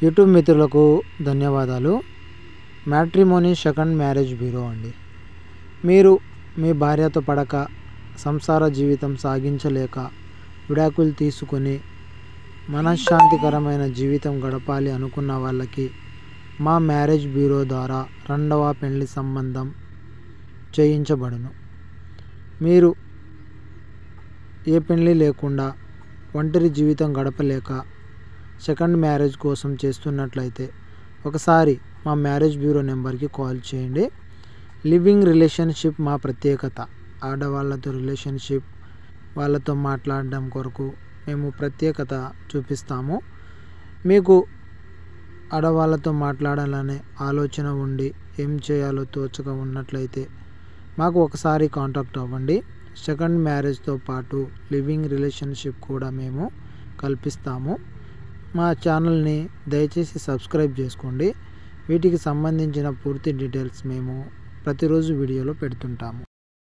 YouTube మిత్రులకు ధన్యవాదాలు. Matrimony second marriage bureau అండి. మీరు మీ భార్యతో పడక సంసార జీవితం సాగించలేక విడాకులు తీసుకొని మనశ్శాంతికరమైన జీవితం గడపాలి అనుకున్న వాళ్ళకి మా మ్యారేజ్ బ్యూరో ద్వారా రెండవ పెళ్లి సంబంధం చేయించబడును. మీరు ఏ పెళ్లి లేకుండా ఒంటరి జీవితం గడపలేక సెకండ్ మ్యారేజ్ కోసం చేస్తున్నట్లయితే ఒకసారి మా మ్యారేజ్ బ్యూరో నెంబర్కి కాల్ చేయండి. లివింగ్ రిలేషన్షిప్ మా ప్రత్యేకత. ఆడవాళ్ళతో రిలేషన్షిప్ వాళ్ళతో మాట్లాడడం కొరకు మేము ప్రత్యేకత చూపిస్తాము. మీకు ఆడవాళ్ళతో మాట్లాడాలనే ఆలోచన ఉండి ఏం చేయాలో తోచక ఉన్నట్లయితే మాకు ఒకసారి కాంటాక్ట్ అవ్వండి. సెకండ్ మ్యారేజ్తో పాటు లివింగ్ రిలేషన్షిప్ కూడా మేము కల్పిస్తాము. మా ఛానల్ని దయచేసి సబ్స్క్రైబ్ చేసుకోండి. వీటికి సంబంధించిన పూర్తి డీటెయిల్స్ మేము ప్రతిరోజు వీడియోలో పెడుతుంటాము.